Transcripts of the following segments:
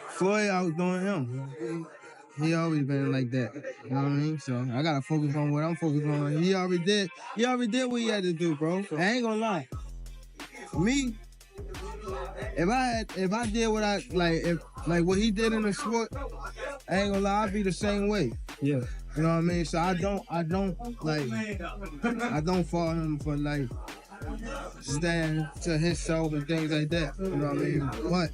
Floyd, I was doing him. He always been like that. You know what I mean? So I gotta focus on what I'm focused on. He already did what he had to do, bro. I ain't gonna lie. Me, if I did what I like what he did in the sport, I ain't gonna lie, I'd be the same way. Yeah. You know what I mean? So I don't follow him for like stand to himself and things like that. You know what I mean? But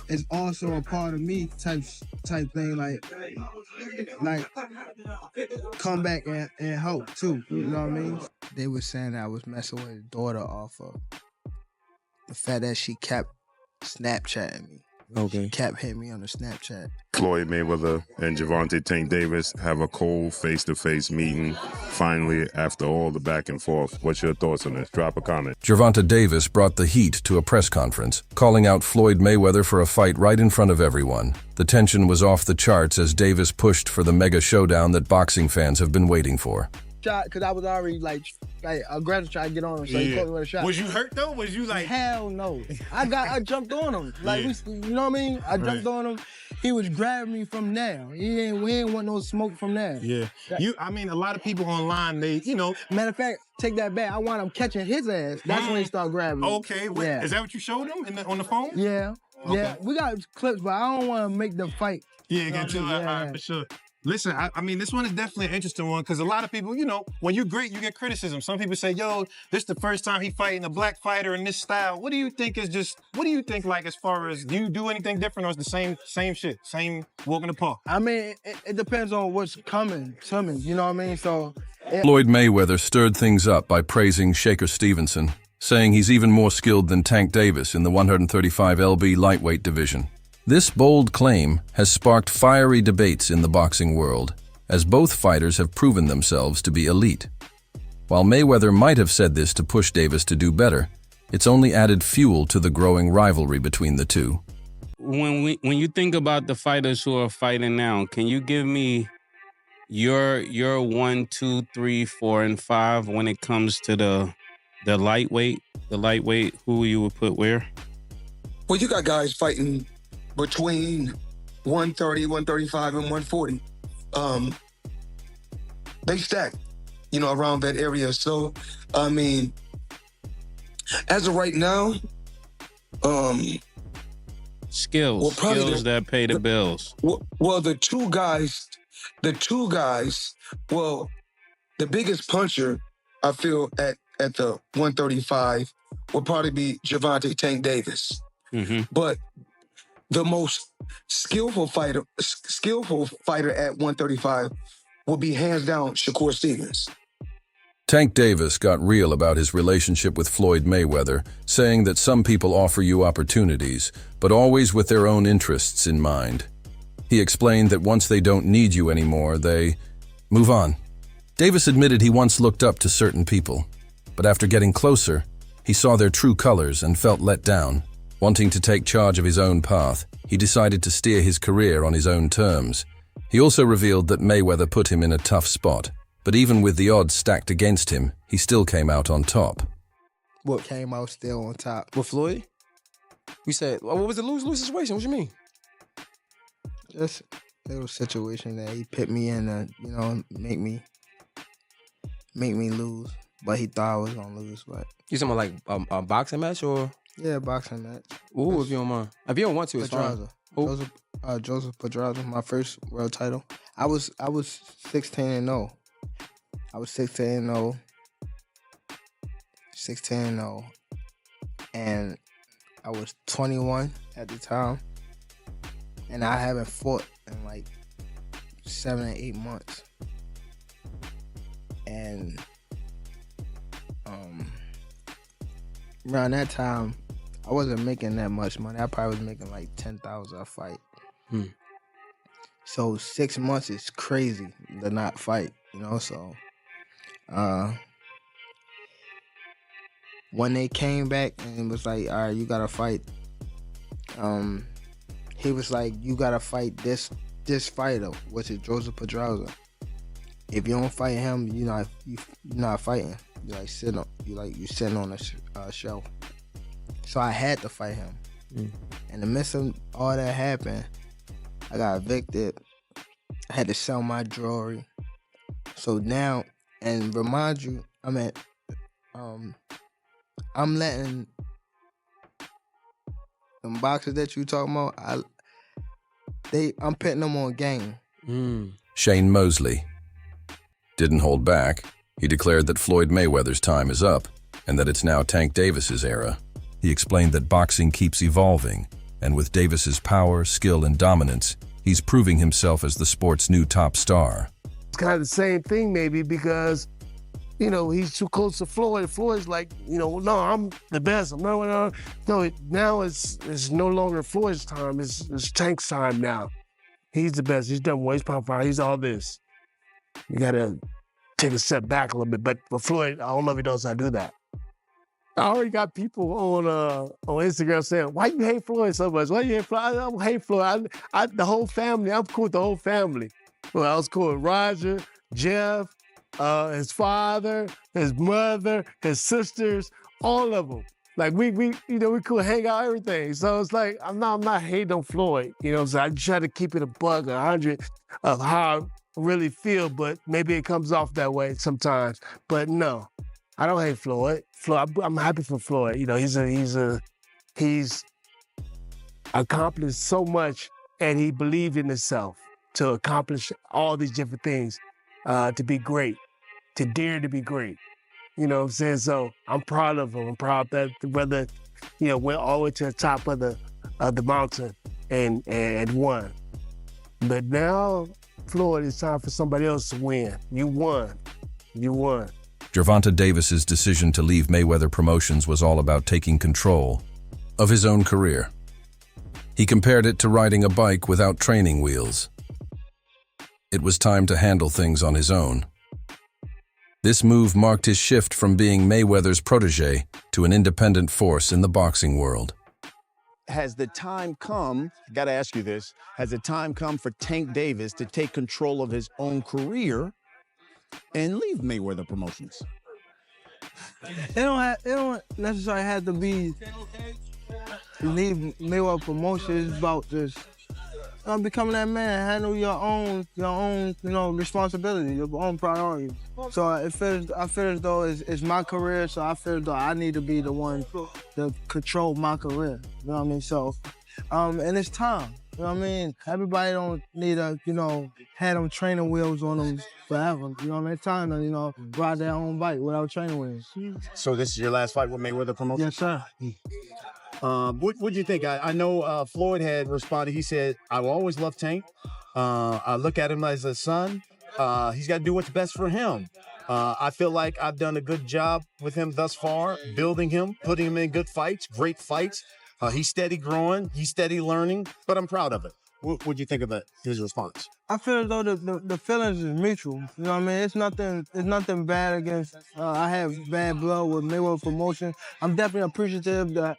it's also a part of me type thing, like come back and help too. You know what I mean? They were saying that I was messing with his daughter off of the fact that she kept Snapchatting me. Okay. She kept hitting me on the Snapchat. Floyd Mayweather and Gervonta Tank Davis have a cold face-to-face meeting. Finally, after all the back and forth, what's your thoughts on this? Drop a comment. Gervonta Davis brought the heat to a press conference, calling out Floyd Mayweather for a fight right in front of everyone. The tension was off the charts as Davis pushed for the mega showdown that boxing fans have been waiting for. Shot, because I was already like aggressive trying to get on him, so he caught me with a shot. Was you hurt though? Was you like? Hell no. I jumped on him. Like, you know what I mean? I jumped on him. He was grabbing me from there. We ain't want no smoke from there. Yeah. I mean, a lot of people online, they, you know. Matter of fact, take that back. I want him catching his ass. That's when he started grabbing me. Okay. Yeah. Is that what you showed him on the phone? Yeah. Okay. Yeah. We got clips, but I don't want to make the fight. Yeah, got you. For sure. Listen, I mean, this one is definitely an interesting one because a lot of people, you know, when you're great, you get criticism. Some people say, yo, this is the first time he fighting a black fighter in this style. What do you think like as far as, do you do anything different or is the same shit, same walk in the park? I mean, it depends on what's coming, you know what I mean? So Floyd Mayweather stirred things up by praising Shaker Stevenson, saying he's even more skilled than Tank Davis in the 135 lb lightweight division. This bold claim has sparked fiery debates in the boxing world, as both fighters have proven themselves to be elite. While Mayweather might have said this to push Davis to do better, it's only added fuel to the growing rivalry between the two. When you think about the fighters who are fighting now, can you give me your 1, 2, 3, 4, and 5 when it comes to the lightweight? The lightweight, who you would put where? Well, you got guys fighting between 130, 135, and 140. They stack, you know, around that area. So, I mean, as of right now, skills that pay the bills. Well, the two guys, well, the biggest puncher, I feel, at the 135 will probably be Gervonta Tank Davis. Mm-hmm. But the most skillful fighter at 135 will be hands down Shakur Stevens. Tank Davis got real about his relationship with Floyd Mayweather, saying that some people offer you opportunities, but always with their own interests in mind. He explained that once they don't need you anymore, they move on. Davis admitted he once looked up to certain people, but after getting closer, he saw their true colors and felt let down. Wanting to take charge of his own path, he decided to steer his career on his own terms. He also revealed that Mayweather put him in a tough spot, but even with the odds stacked against him, he still came out on top. What came out still on top? With Floyd? We said, well, what was the lose-lose situation? What you mean? Just a little situation that he put me in to, you know, make me lose. But he thought I was gonna lose, but... You talking about like a boxing match or...? Yeah, boxing match. Ooh, if you don't mind. If you don't want to, it's fine. Joseph Pedraza, my first world title. I was 16-0. I was 16-0. 16-0. And I was 21 at the time. And I haven't fought in like 7 or 8 months. And around that time, I wasn't making that much money. I probably was making like $10,000 a fight. So 6 months is crazy to not fight, you know. So when they came back and it was like, all right, you gotta fight. He was like, you gotta fight this fighter, which is Joseph Pedraza. If you don't fight him, you're not fighting. You're sitting on a shelf. So I had to fight him. In the midst of all that happened, I got evicted. I had to sell my jewelry. So now, and remind you, I'm letting them boxers that you talking about, I'm putting them on game. Shane Mosley didn't hold back. He declared that Floyd Mayweather's time is up and that it's now Tank Davis's era. He explained that boxing keeps evolving, and with Davis's power, skill, and dominance, he's proving himself as the sport's new top star. It's kind of the same thing maybe because, you know, he's too close to Floyd. Floyd's like, you know, no, I'm the best. No, now it's no longer Floyd's time. It's Tank's time now. He's the best. He's done well. He's powerful. He's all this. You got to take a step back a little bit. But for Floyd, I don't know if he knows how to do that. I already got people on Instagram saying, why you hate Floyd so much? Why you hate Floyd? I don't hate Floyd. The whole family, I'm cool with the whole family. Well, I was cool with Roger, Jeff, his father, his mother, his sisters, all of them. Like we could hang out, everything. So it's like, I'm not hating on Floyd. You know, so I try to keep it a buck, 100 of how I really feel, but maybe it comes off that way sometimes. But no, I don't hate Floyd. I'm happy for Floyd. You know, he's accomplished so much, and he believed in himself to accomplish all these different things, to be great, to dare to be great. You know what I'm saying? So I'm proud of him. I'm proud that whether, you know, went all the way to the top of the mountain and won. But now, Floyd, it's time for somebody else to win. You won. You won. Gervonta Davis's decision to leave Mayweather Promotions was all about taking control of his own career. He compared it to riding a bike without training wheels. It was time to handle things on his own. This move marked his shift from being Mayweather's protege to an independent force in the boxing world. Has the time come, gotta ask you this, has the time come for Tank Davis to take control of his own career and leave Mayweather Promotions? It don't necessarily have to be leave Mayweather Promotions. It's about just becoming that man, handle your own, responsibility, your own priorities. So I feel as though it's my career, so I feel as though I need to be the one to control my career. You know what I mean? So, and it's time. You know what I mean? Everybody don't need to, have them training wheels on them forever. You know what I mean? It's time to, ride their own bike without training wheels. So this is your last fight with Mayweather Promotions? Yes, sir. What'd you think? I know Floyd had responded. He said, I will always love Tank. I look at him as a son. He's got to do what's best for him. I feel like I've done a good job with him thus far, building him, putting him in good fights, great fights. He's steady growing, he's steady learning, but I'm proud of it. What'd you think of his response? I feel as though the feelings is mutual. You know what I mean? It's nothing bad against. I have bad blood with Mayweather Promotion. I'm definitely appreciative that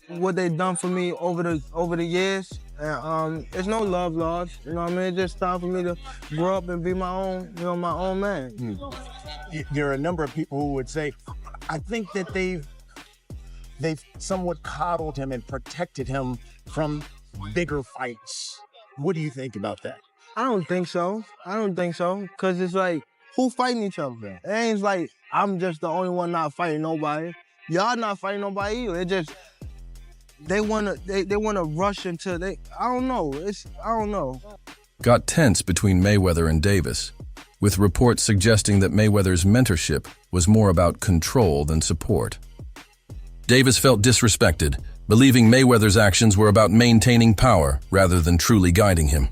what they've done for me over the years. And it's no love lost. You know what I mean? It's just time for me to grow up and be my own, my own man. There are a number of people who would say, I think that they've somewhat coddled him and protected him from bigger fights. What do you think about that? I don't think so. Because it's like, who fighting each other? It ain't like I'm just the only one not fighting nobody. Y'all not fighting nobody either. It just, they wanna rush into, I don't know. Got tense between Mayweather and Davis, with reports suggesting that Mayweather's mentorship was more about control than support. Davis felt disrespected, believing Mayweather's actions were about maintaining power rather than truly guiding him.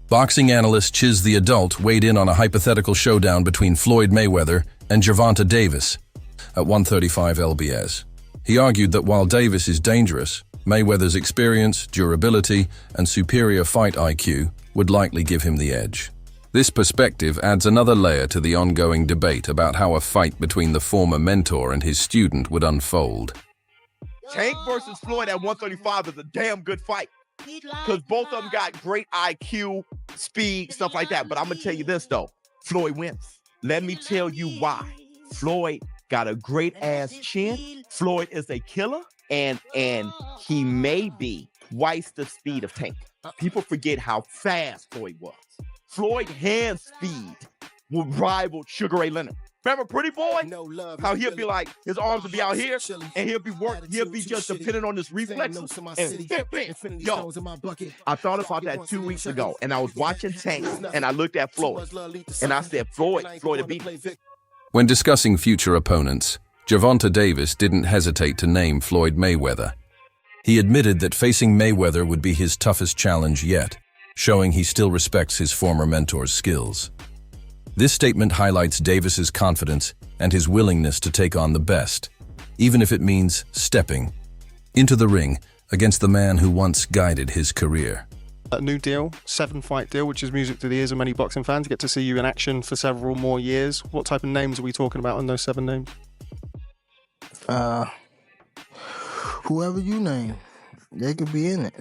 Boxing analyst Chiz the Adult weighed in on a hypothetical showdown between Floyd Mayweather and Gervonta Davis at 135 lbs. He argued that while Davis is dangerous, Mayweather's experience, durability, and superior fight IQ would likely give him the edge. This perspective adds another layer to the ongoing debate about how a fight between the former mentor and his student would unfold. Tank versus Floyd at 135 is a damn good fight because both of them got great IQ, speed, stuff like that. But I'm going to tell you this, though. Floyd wins. Let me tell you why. Floyd got a great-ass chin. Floyd is a killer, and he may be twice the speed of Tank. People forget how fast Floyd was. Floyd hand speed would rival Sugar Ray Leonard. Remember Pretty Boy? How he'll be like, his arms will be out here, and he'll be just depending on his reflexes. And yo, I thought about that 2 weeks ago, and I was watching Tank, and I looked at Floyd, and I said, Floyd will beat me. When discussing future opponents, Gervontadavis didn't hesitate to name Floyd Mayweather. He admitted that facing Mayweather would be his toughest challenge yet, showing he still respects his former mentor's skills. This statement highlights Davis's confidence and his willingness to take on the best, even if it means stepping into the ring against the man who once guided his career. A new deal, 7-fight deal, which is music to the ears of many boxing fans. Get to see you in action for several more years. What type of names are we talking about on those 7 names? Whoever you name, they could be in it.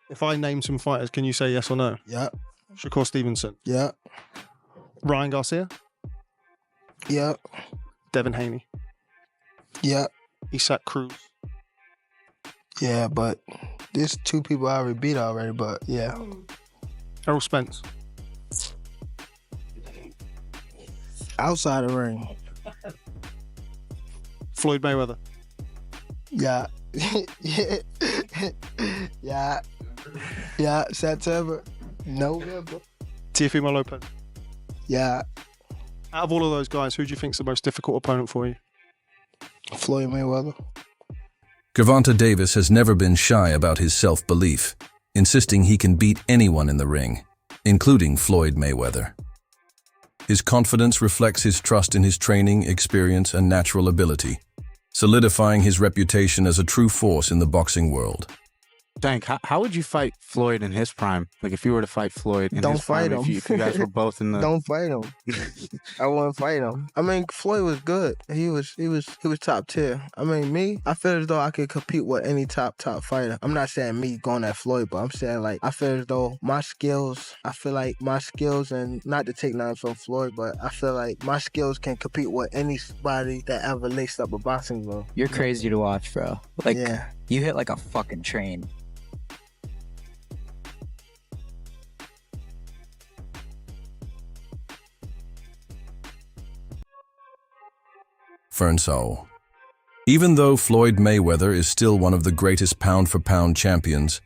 If I name some fighters, can you say yes or no? Yep. Shakur Stevenson. Yep. Ryan Garcia. Yep. Devin Haney. Yep. Isaac Cruz. Yeah, but there's 2 people I already beat already, but yeah. Errol Spence. Outside the ring. Floyd Mayweather. Yeah. Yeah. September. November. Teofimo Lopez. Yeah. Out of all of those guys, who do you think's the most difficult opponent for you? Floyd Mayweather. Gervontadavis has never been shy about his self-belief, insisting he can beat anyone in the ring, including Floyd Mayweather. His confidence reflects his trust in his training, experience, and natural ability, solidifying his reputation as a true force in the boxing world. Tank, how would you fight Floyd in his prime? Like if you were to fight Floyd in his prime, if you guys were both in the... Don't fight him. I wouldn't fight him. I mean, Floyd was good. He was top tier. I mean, me, I feel as though I could compete with any top fighter. I'm not saying me going at Floyd, but I'm saying like, I feel as though my skills, and not to take nothing from Floyd, but I feel like my skills can compete with anybody that ever laced up a boxing glove. You're crazy to watch, bro. Like, yeah. You hit like a fucking train. Fernsole. Even though Floyd Mayweather is still one of the greatest pound-for-pound champions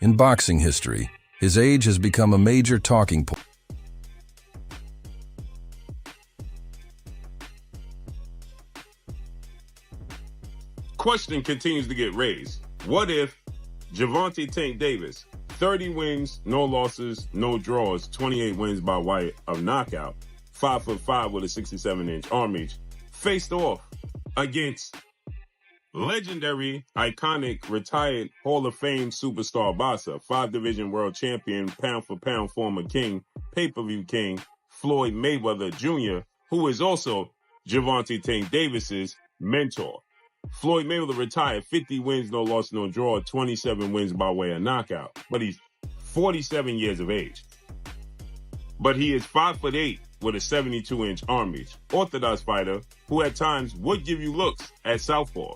in boxing history, his age has become a major talking point. Question continues to get raised. What if Gervonta Tank Davis, 30 wins, no losses, no draws, 28 wins by way of knockout, 5'5" with a 67-inch arm reach, faced off against legendary, iconic, retired Hall of Fame superstar boxer, 5-division world champion, pound-for-pound former king, pay-per-view king, Floyd Mayweather Jr., who is also Gervonta Tank Davis's mentor. Floyd Mayweather retired, 50 wins, no loss, no draw, 27 wins by way of knockout. But he's 47 years of age. But he is 5'8" with a 72-inch arm reach. Orthodox fighter who at times would give you looks at southpaw.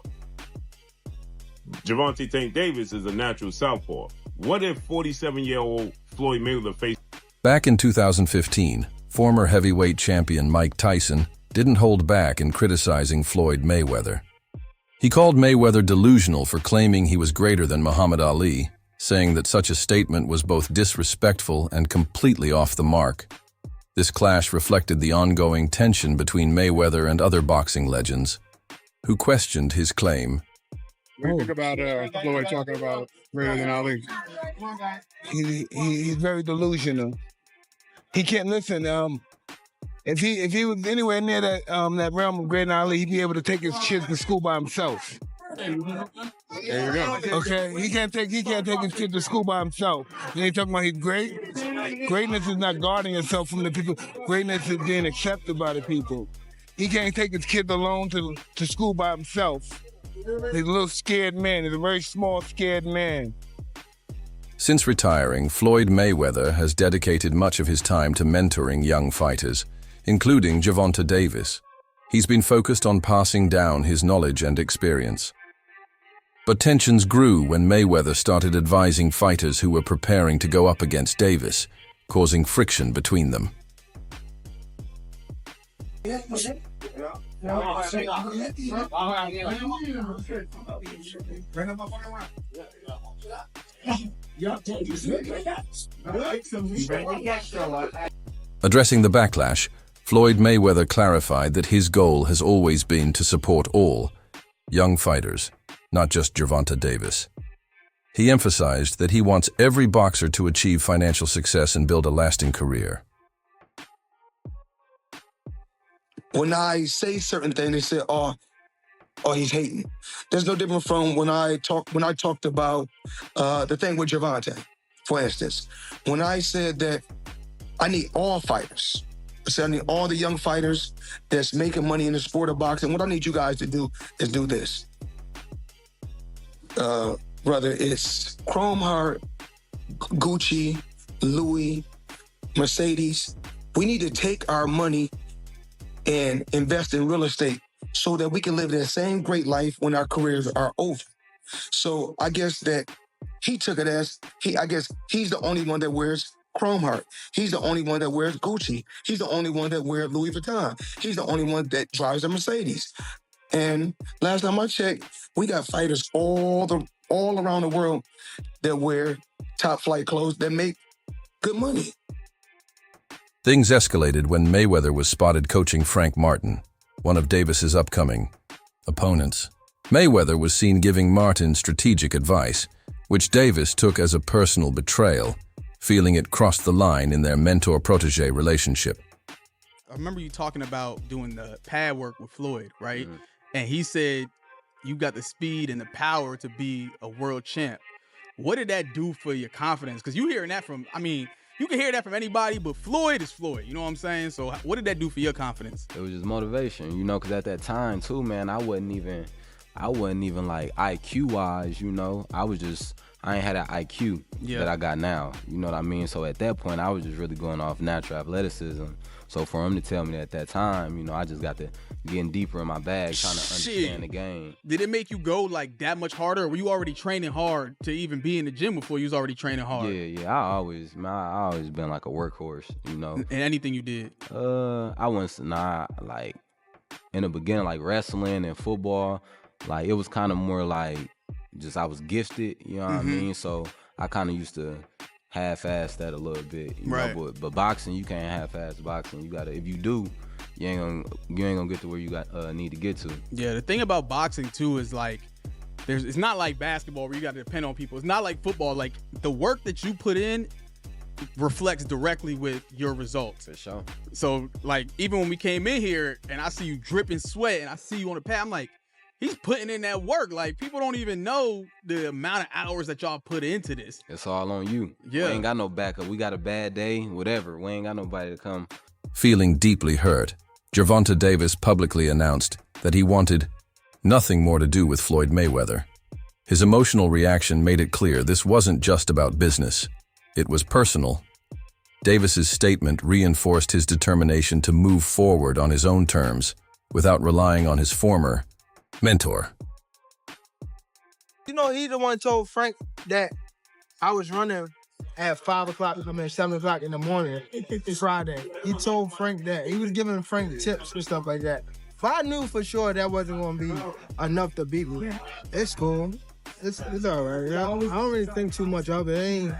Gervonta Tank Davis is a natural southpaw. What if 47-year-old Floyd Mayweather faced... Back in 2015, former heavyweight champion Mike Tyson didn't hold back in criticizing Floyd Mayweather. He called Mayweather delusional for claiming he was greater than Muhammad Ali, saying that such a statement was both disrespectful and completely off the mark. This clash reflected the ongoing tension between Mayweather and other boxing legends, who questioned his claim. What do you think about Floyd talking about greater than Ali? He's very delusional. He can't listen. If he was anywhere near that realm of greater than Ali, he'd be able to take his kids to school by himself. There you go. Okay, he can't take his kid to school by himself. You ain't talking about he's great. Greatness is not guarding yourself from the people. Greatness is being accepted by the people. He can't take his kid alone to school by himself. He's a little scared man. He's a very small, scared man. Since retiring, Floyd Mayweather has dedicated much of his time to mentoring young fighters, including Gervonta Davis. He's been focused on passing down his knowledge and experience. But tensions grew when Mayweather started advising fighters who were preparing to go up against Davis, causing friction between them. Addressing the backlash, Floyd Mayweather clarified that his goal has always been to support all young fighters, not just Gervonta Davis. He emphasized that he wants every boxer to achieve financial success and build a lasting career. When I say certain things, they say, "Oh, he's hating." There's no different from when I talked about the thing with Gervonta, for instance. When I said that I need all fighters, I said I need all the young fighters that's making money in the sport of boxing. What I need you guys to do is do this. Whether it's Chrome Heart, Gucci, Louis, Mercedes, we need to take our money and invest in real estate so that we can live that same great life when our careers are over. So I guess that he took it as, I guess he's the only one that wears Chrome Heart. He's the only one that wears Gucci. He's the only one that wears Louis Vuitton. He's the only one that drives a Mercedes. And last time I checked, we got fighters all around the world that wear top flight clothes that make good money. Things escalated when Mayweather was spotted coaching Frank Martin, one of Davis's upcoming opponents. Mayweather was seen giving Martin strategic advice, which Davis took as a personal betrayal, feeling it crossed the line in their mentor-protege relationship. I remember you talking about doing the pad work with Floyd, right? Mm-hmm. And he said you got the speed and the power to be a world champ. What did that do for your confidence? Because you hearing that from, you can hear that from anybody, but Floyd is Floyd. You know what I'm saying? So what did that do for your confidence? It was just motivation, because at that time too, man, I wasn't even like IQ-wise, I ain't had that IQ that I got now. You know what I mean? So at that point, I was just really going off natural athleticism. So for him to tell me at that time, I just got to getting deeper in my bag, trying to understand the game. Did it make you go like that much harder, or were you already training hard to even be in the gym before you was already training hard? Yeah. I always been like a workhorse, And anything you did? I wasn't, like in the beginning, like wrestling and football, like it was kind of more like just I was gifted, you know what I mean? So I kind of used to half-ass that a little bit, you know? But boxing, you can't half-ass boxing. You gotta, if you do, you ain't gonna get to where you need to get to. Yeah, the thing about boxing too is like, it's not like basketball where you gotta depend on people. It's not like football. Like the work that you put in reflects directly with your results. For sure. So like even when we came in here and I see you dripping sweat and I see you on the pad, I'm like, he's putting in that work. Like, people don't even know the amount of hours that y'all put into this. It's all on you. Yeah. We ain't got no backup. We got a bad day, whatever. We ain't got nobody to come. Feeling deeply hurt, Gervonta Davis publicly announced that he wanted nothing more to do with Floyd Mayweather. His emotional reaction made it clear this wasn't just about business. It was personal. Davis's statement reinforced his determination to move forward on his own terms without relying on his former mentor. He the one told Frank that I was running at 5 o'clock, 7 o'clock in the morning, Friday. He told Frank that. He was giving Frank tips and stuff like that. But I knew for sure that wasn't going to be enough to beat me. It's cool. It's all right. I don't really think too much of it.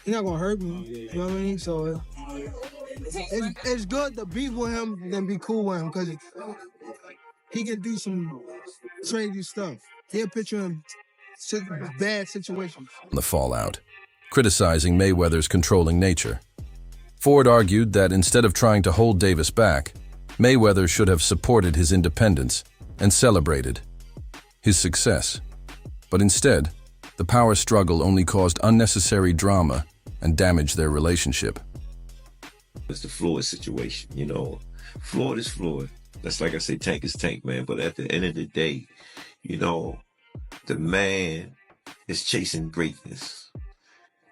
He's not going to hurt me. You know what I mean? So it's good to be with him than be cool with him because he can do some crazy stuff. He'll put you in bad situations. The fallout, criticizing Mayweather's controlling nature. Ford argued that instead of trying to hold Davis back, Mayweather should have supported his independence and celebrated. his success. But instead, the power struggle only caused unnecessary drama and damaged their relationship. It's the Floyd situation, you know. Floyd is Floyd. That's like I say, Tank is Tank, man. But at the end of the day, you know, the man is chasing greatness.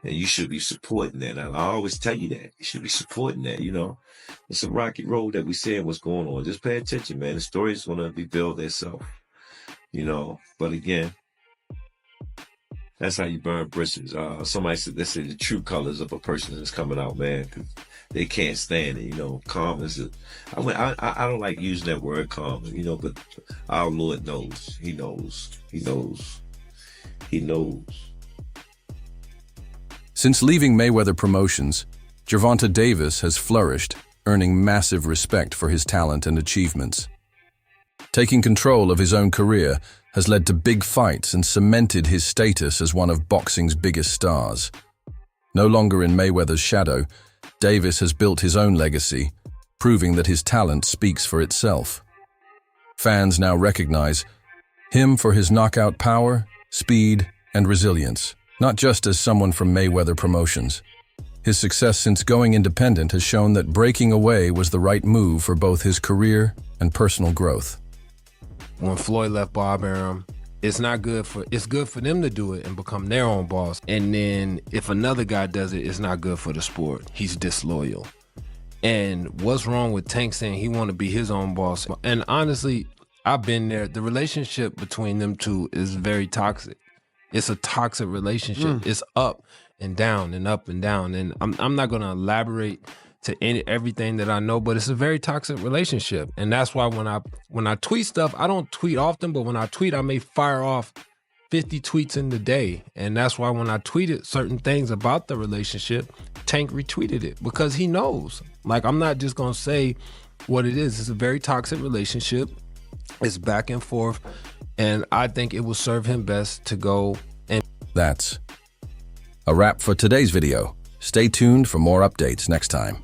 And you should be supporting that. And I always tell you that. You should be supporting that, you know. It's a rocky road that we saying what's going on. Just pay attention, man. The story is going to rebuild itself, you know. But again, that's how you burn bridges. Somebody said, they say the true colors of a person is coming out, man. 'Cause they can't stand it, you know. Calm is I don't like using that word calm, you know, but our Lord knows. He knows. He knows. He knows. Since leaving Mayweather Promotions, Gervontadavis has flourished, earning massive respect for his talent and achievements. Taking control of his own career has led to big fights and cemented his status as one of boxing's biggest stars. No longer in Mayweather's shadow, Davis has built his own legacy, proving that his talent speaks for itself. Fans now recognize him for his knockout power, speed, and resilience, not just as someone from Mayweather Promotions. His success since going independent has shown that breaking away was the right move for both his career and personal growth. When Floyd left Bob Arum, it's good for them to do it and become their own boss. And then if another guy does it, it's not good for the sport. He's disloyal. And what's wrong with Tank saying he want to be his own boss? And honestly, I've been there. The relationship between them two is very toxic. It's a toxic relationship. It's up and down and up and down. And I'm not going to elaborate to everything that I know, but it's a very toxic relationship. And that's why when I tweet stuff, I don't tweet often, but when I tweet, I may fire off 50 tweets in the day. And that's why when I tweeted certain things about the relationship, Tank retweeted it because he knows. Like, I'm not just going to say what it is. It's a very toxic relationship. It's back and forth. And I think it will serve him best to go and... That's a wrap for today's video. Stay tuned for more updates next time.